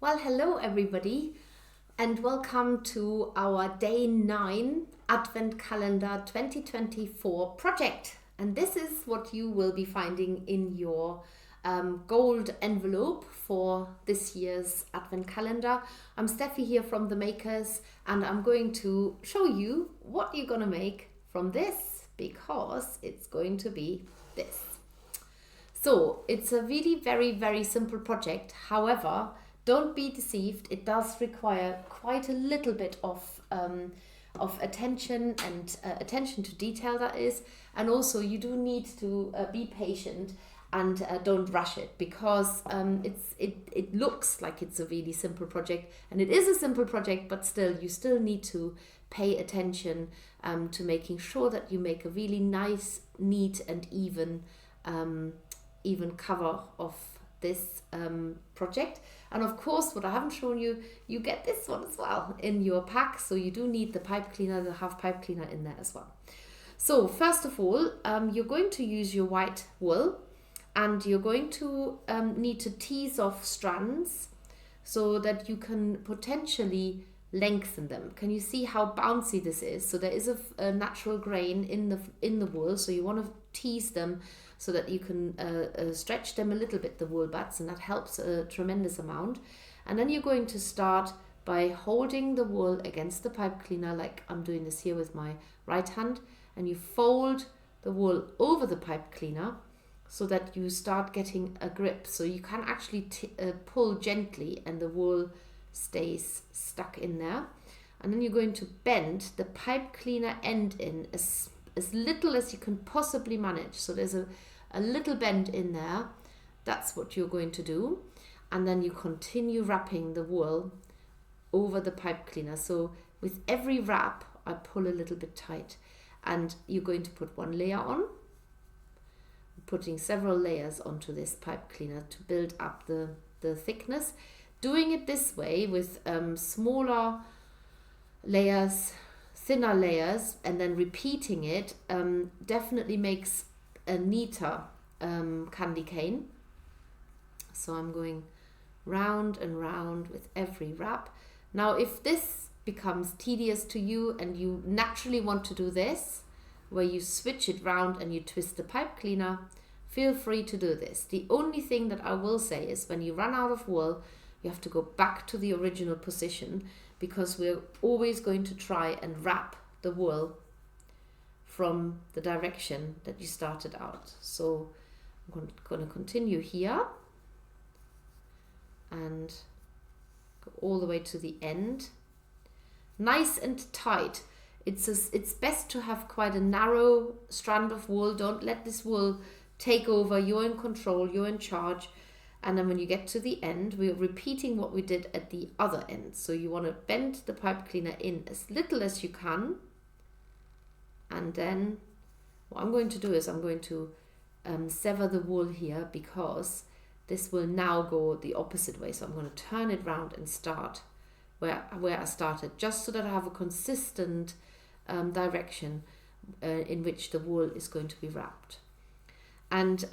Well, hello everybody, and welcome to our day 9 Advent Calendar 2024 project. And this is what you will be finding in your gold envelope for this year's Advent Calendar. I'm Steffi here from The Makers, and I'm going to show you what you're going to make from this, because it's going to be this. So it's a really very simple project. However, don't be deceived, it does require quite a little bit of attention and attention to detail, that is. And also you do need to be patient and don't rush it, because it looks like it's a really simple project, and it is a simple project, but still you still need to pay attention to making sure that you make a really nice, neat and even cover of this project. And of course, what I haven't shown you, you get this one as well in your pack. So you do need the pipe cleaner, the half pipe cleaner in there as well. So first of all, you're going to use your white wool, and you're going to need to tease off strands so that you can potentially lengthen them. Can you see how bouncy this is? So there is a natural grain in the wool, so you want to tease them so that you can stretch them a little bit, the wool bats, and that helps a tremendous amount. And then you're going to start by holding the wool against the pipe cleaner, like I'm doing this here with my right hand, and you fold the wool over the pipe cleaner so that you start getting a grip. So you can actually pull gently and the wool stays stuck in there. And then you're going to bend the pipe cleaner end in as little as you can possibly manage. So there's a little bend in there. That's what you're going to do. And then you continue wrapping the wool over the pipe cleaner. So with every wrap, I pull a little bit tight. And you're going to put one layer on, putting several layers onto this pipe cleaner to build up the thickness. Doing it this way with smaller layers, thinner layers, and then repeating it definitely makes a neater candy cane. So I'm going round and round with every wrap. Now, if this becomes tedious to you and you naturally want to do this, where you switch it round and you twist the pipe cleaner, feel free to do this. The only thing that I will say is when you run out of wool, you have to go back to the original position, because we're always going to try and wrap the wool from the direction that you started out. So I'm going to continue here and go all the way to the end. Nice and tight. It's best to have quite a narrow strand of wool. Don't let this wool take over. You're in control, you're in charge. And then when you get to the end, we're repeating what we did at the other end. So you want to bend the pipe cleaner in as little as you can. And then what I'm going to do is I'm going to sever the wool here, because this will now go the opposite way. So I'm going to turn it round and start where I started, just so that I have a consistent direction in which the wool is going to be wrapped. And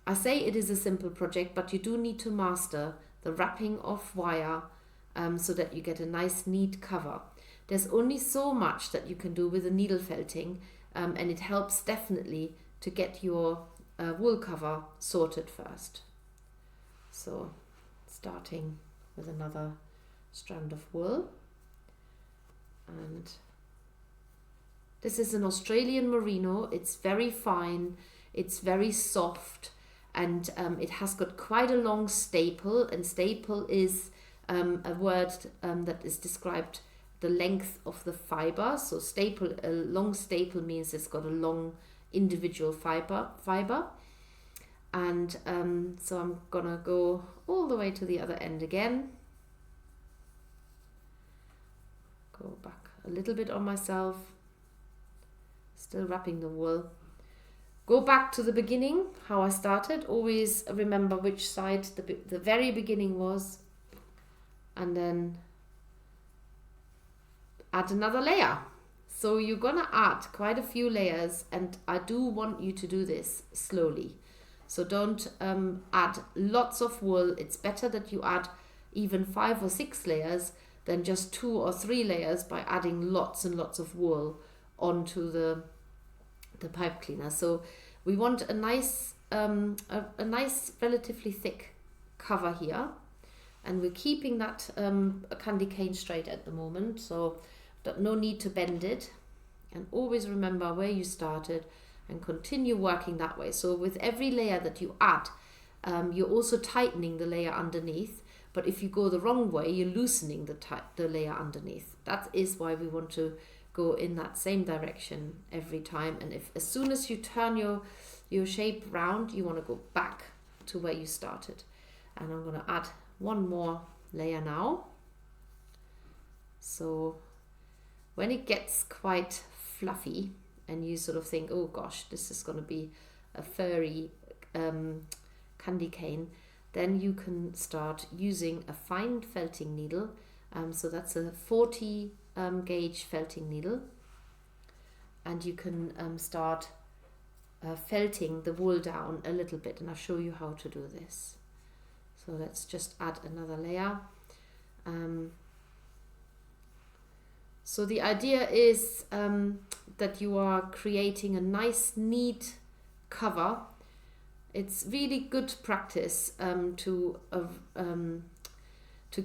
I say it is a simple project, but you do need to master the wrapping of wire so that you get a nice, neat cover. There's only so much that you can do with a needle felting, and it helps definitely to get your wool cover sorted first. So starting with another strand of wool. And this is an Australian merino. It's very fine. It's very soft, and it has got quite a long staple, and staple is a word that is described the length of the fiber. So staple, a long staple means it's got a long individual fiber. And so I'm gonna go all the way to the other end again. Go back a little bit on myself, still wrapping the wool. Go back to the beginning, how I started. Always remember which side the very beginning was. And then add another layer. So you're going to add quite a few layers, and I do want you to do this slowly. So don't add lots of wool. It's better that you add even 5 or 6 layers than just 2 or 3 layers by adding lots and lots of wool onto the pipe cleaner. So we want a nice relatively thick cover here, and we're keeping that candy cane straight at the moment, so no need to bend it. And always remember where you started and continue working that way. So with every layer that you add, you're also tightening the layer underneath, but if you go the wrong way, you're loosening the layer underneath. That is why we want to go in that same direction every time. And if as soon as you turn your shape round, you want to go back to where you started. And I'm going to add one more layer now. So when it gets quite fluffy and you sort of think, oh gosh, this is going to be a furry candy cane, then you can start using a fine felting needle. So that's a 40 gauge felting needle, and you can start felting the wool down a little bit, and I'll show you how to do this. So let's just add another layer. So the idea is that you are creating a nice neat cover. It's really good practice to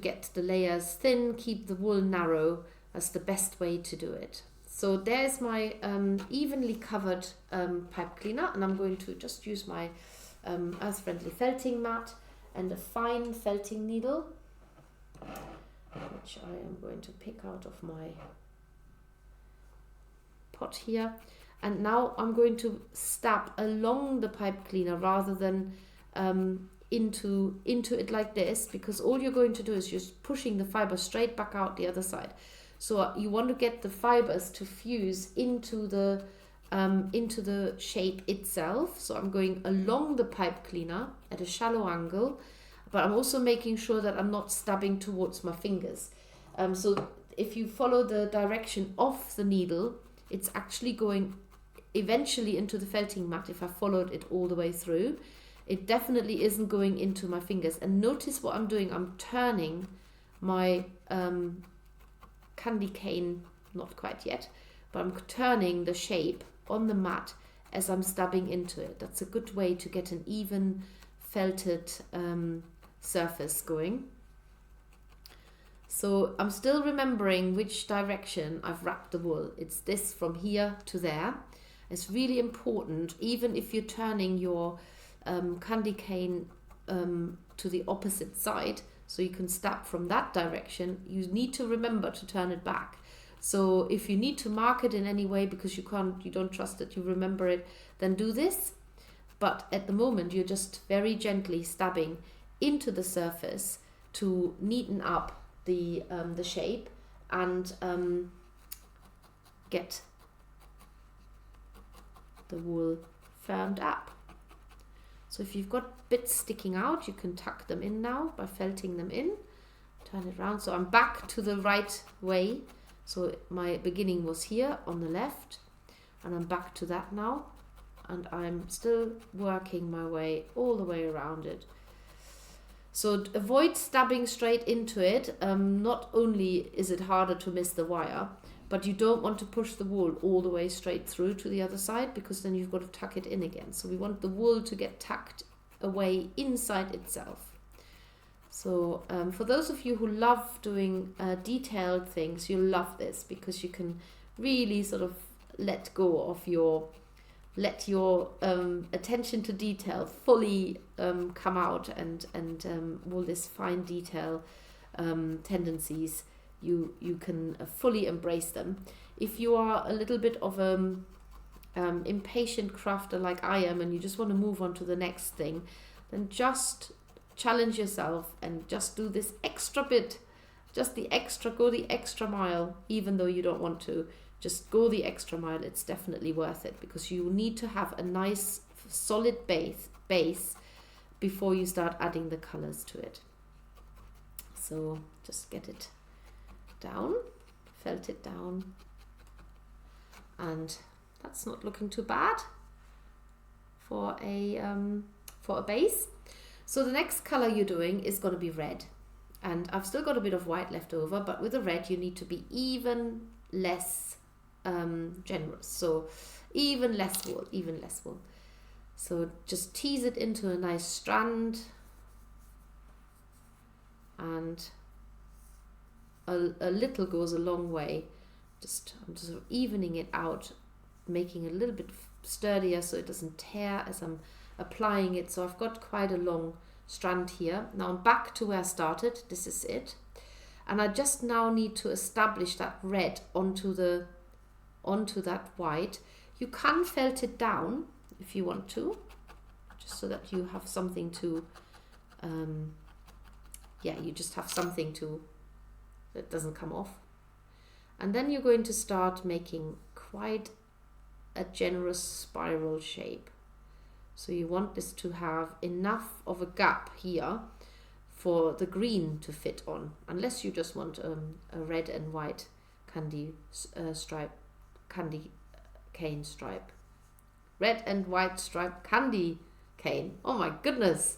get the layers thin, keep the wool narrow. That's the best way to do it. So there's my evenly covered pipe cleaner, and I'm going to just use my earth-friendly felting mat and a fine felting needle, which I am going to pick out of my pot here. And now I'm going to stab along the pipe cleaner rather than into it like this, because all you're going to do is just pushing the fiber straight back out the other side. So you want to get the fibers to fuse into the shape itself. So I'm going along the pipe cleaner at a shallow angle, but I'm also making sure that I'm not stabbing towards my fingers. So if you follow the direction of the needle, it's actually going eventually into the felting mat. If I followed it all the way through, it definitely isn't going into my fingers. And notice what I'm doing. I'm turning my candy cane, not quite yet, but I'm turning the shape on the mat as I'm stabbing into it. That's a good way to get an even felted surface going. So I'm still remembering which direction I've wrapped the wool. It's this from here to there. It's really important, even if you're turning your candy cane to the opposite side, so you can stab from that direction, you need to remember to turn it back. So if you need to mark it in any way because you don't trust that you remember it, then do this. But at the moment, you're just very gently stabbing into the surface to neaten up the shape and get the wool firmed up. So if you've got bits sticking out, you can tuck them in now by felting them in. Turn it around. So I'm back to the right way. So my beginning was here on the left, and I'm back to that now. And I'm still working my way all the way around it. So avoid stabbing straight into it. Not only is it harder to miss the wire, but you don't want to push the wool all the way straight through to the other side, because then you've got to tuck it in again. So we want the wool to get tucked away inside itself. So for those of you who love doing detailed things, you'll love this, because you can really sort of let your attention to detail fully come out, and all this fine detail tendencies, you can fully embrace them. If you are a little bit of impatient crafter like I am, and you just want to move on to the next thing, then just challenge yourself and just do this extra bit, go the extra mile, even though you don't want to. Just go the extra mile. It's definitely worth it, because you need to have a nice solid base before you start adding the colors to it. So just get it down, felt it down, and that's not looking too bad for a base. So the next color you're doing is going to be red, And I've still got a bit of white left over, but with the red you need to be even less generous. So even less wool. So just tease it into a nice strand, and a little goes a long way. I'm just sort of evening it out, making it a little bit sturdier so it doesn't tear as I'm applying it. So I've got quite a long strand here. Now I'm back to where I started. This is it. And I just now need to establish that red onto that white. You can felt it down if you want to, just so that you have something to, you just have something to, that doesn't come off. And then you're going to start making quite a generous spiral shape. So you want this to have enough of a gap here for the green to fit on, unless you just want a red and white candy cane stripe. Red and white striped candy cane. Oh my goodness,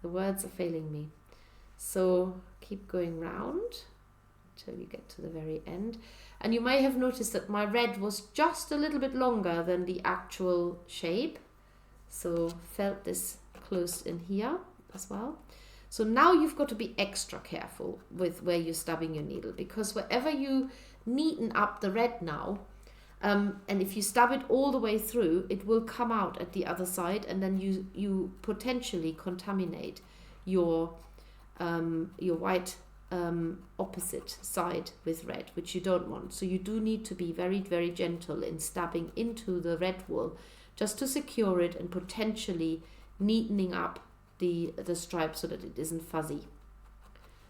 the words are failing me. So keep going round till you get to the very end. And you may have noticed that my red was just a little bit longer than the actual shape. So felt this close in here as well. So now you've got to be extra careful with where you're stabbing your needle, because wherever you neaten up the red now, and if you stab it all the way through, it will come out at the other side, and then you potentially contaminate your white opposite side with red, which you don't want. So you do need to be very, very gentle in stabbing into the red wool, just to secure it and potentially neatening up the stripe so that it isn't fuzzy.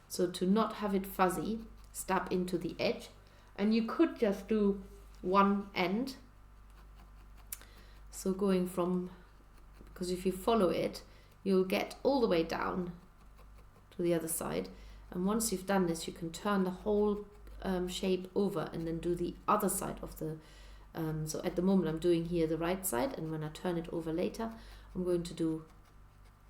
So to not have it fuzzy, stab into the edge, and you could just do one end. So going from, because if you follow it, you'll get all the way down to the other side. And once you've done this, you can turn the whole shape over and then do the other side of the, so at the moment I'm doing here the right side, and when I turn it over later, I'm going to do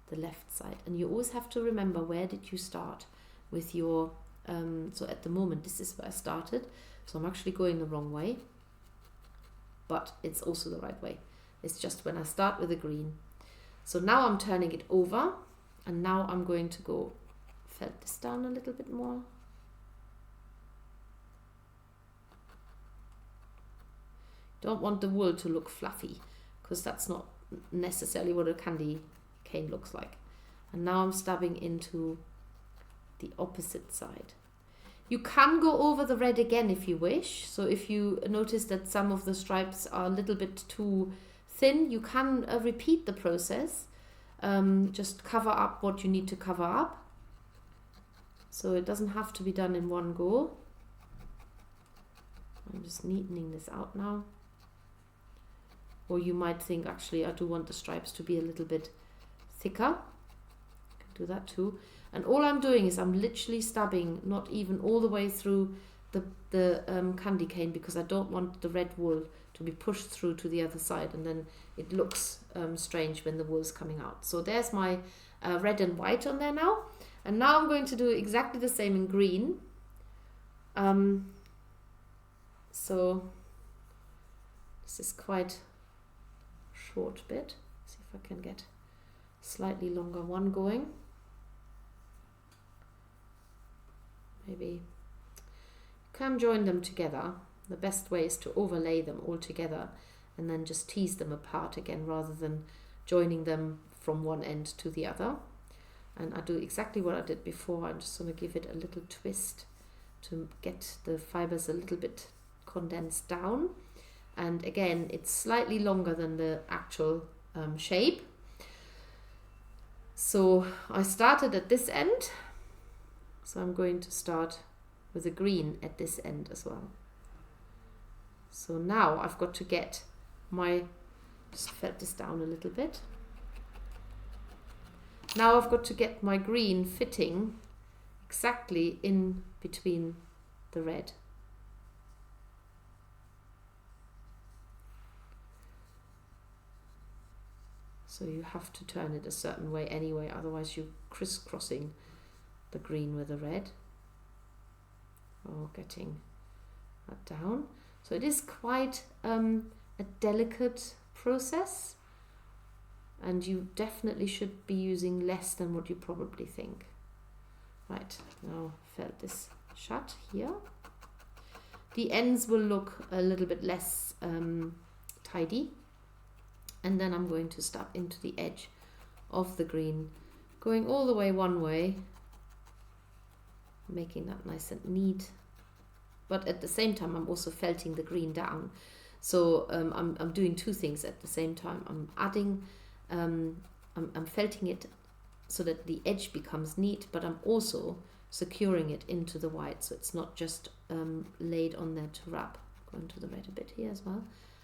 the left side. And you always have to remember, where did you start with your, so at the moment this is where I started, so I'm actually going the wrong way, but it's also the right way. It's just when I start with the green. So now I'm turning it over, and now I'm going to go felt this down a little bit more. Don't want the wool to look fluffy, because that's not necessarily what a candy cane looks like. And now I'm stabbing into the opposite side. You can go over the red again if you wish. So if you notice that some of the stripes are a little bit too thin, you can repeat the process. Just cover up what you need to cover up. So it doesn't have to be done in one go. I'm just neatening this out now. Or you might think, actually, I do want the stripes to be a little bit thicker. Do that too. And all I'm doing is I'm literally stabbing, not even all the way through the candy cane, because I don't want the red wool to be pushed through to the other side, and then it looks strange when the wool is coming out. So there's my red and white on there now. And now I'm going to do exactly the same in green. So this is quite a short bit. See if I can get slightly longer one going. Maybe you can join them together. The best way is to overlay them all together and then just tease them apart again, rather than joining them from one end to the other. And I do exactly what I did before. I'm just going to give it a little twist to get the fibers a little bit condensed down. And again, it's slightly longer than the actual shape. So I started at this end. So I'm going to start with the green at this end as well. So now I've got to get my, just felt this down a little bit. Now I've got to get my green fitting exactly in between the red. So you have to turn it a certain way anyway, otherwise you're crisscrossing the green with the red. Oh, getting that down. So it is quite a delicate process, and you definitely should be using less than what you probably think. Right, now felt this shut here. The ends will look a little bit less tidy, and then I'm going to step into the edge of the green, going all the way one way, making that nice and neat, but at the same time I'm also felting the green down. So I'm doing two things at the same time. I'm adding, I'm felting it so that the edge becomes neat, but I'm also securing it into the white, so it's not just laid on there to wrap. Going to the red a bit here as well.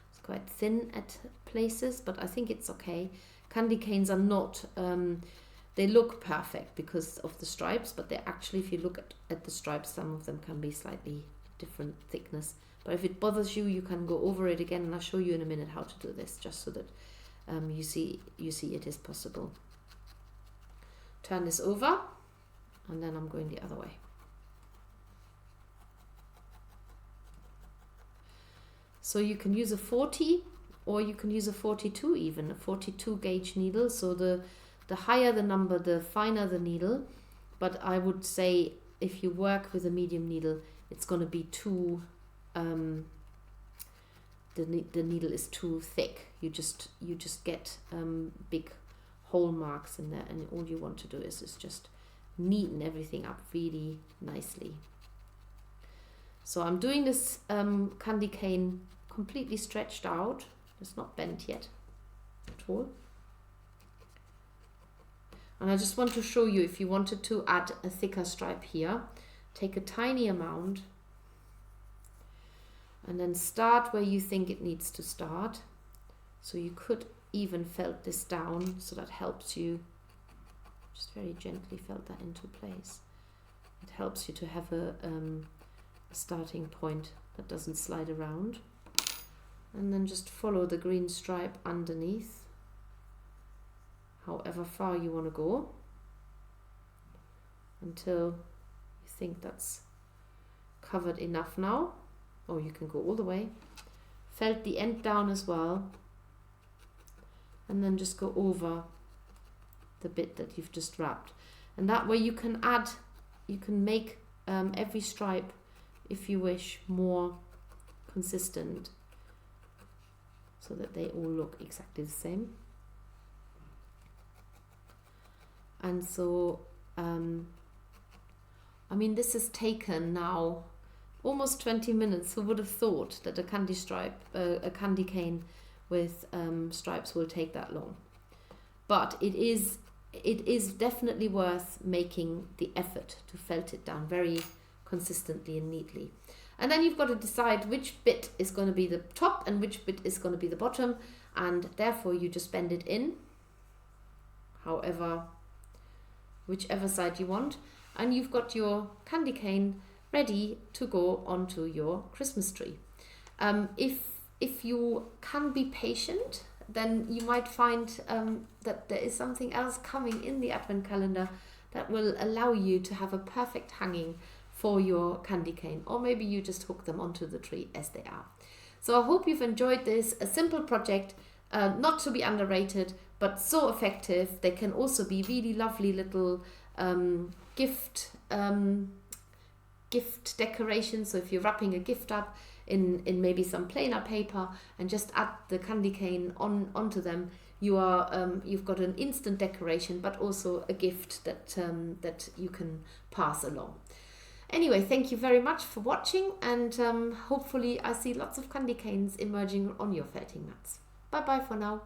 It's quite thin at places, but I think it's okay. Candy canes are not, they look perfect because of the stripes, but they're actually, if you look at the stripes, some of them can be slightly different thickness. But if it bothers you, you can go over it again, and I'll show you in a minute how to do this, just so that you see it is possible. Turn this over, and then I'm going the other way. So you can use a 40, or you can use a 42 even, a 42 gauge needle. So the higher the number, the finer the needle. But I would say if you work with a medium needle, it's going to be too, the needle is too thick. You just get big hole marks in there, and all you want to do is just neaten everything up really nicely. So I'm doing this candy cane completely stretched out. It's not bent yet at all. And I just want to show you, if you wanted to add a thicker stripe here, take a tiny amount and then start where you think it needs to start. So you could even felt this down, so that helps you. Just very gently felt that into place. It helps you to have a starting point that doesn't slide around. And then just follow the green stripe underneath, however far you want to go, until you think that's covered enough now. Or you can go all the way. Felt the end down as well, and then just go over the bit that you've just wrapped. And that way you can add, you can make every stripe, if you wish, more consistent, so that they all look exactly the same. And so I mean, this has taken now almost 20 minutes. Who would have thought that a candy cane with stripes will take that long? But it is definitely worth making the effort to felt it down very consistently and neatly. And then you've got to decide which bit is going to be the top and which bit is going to be the bottom, and therefore you just bend it in, whichever side you want, and you've got your candy cane ready to go onto your Christmas tree. If you can be patient, then you might find that there is something else coming in the advent calendar that will allow you to have a perfect hanging for your candy cane, or maybe you just hook them onto the tree as they are. So I hope you've enjoyed this, a simple project, not to be underrated, but so effective. They can also be really lovely little gift decorations. So if you're wrapping a gift up in maybe some plainer paper and just add the candy cane onto them, you've got an instant decoration, but also a gift that you can pass along. Anyway, thank you very much for watching, and hopefully I see lots of candy canes emerging on your felting mats. Bye bye for now.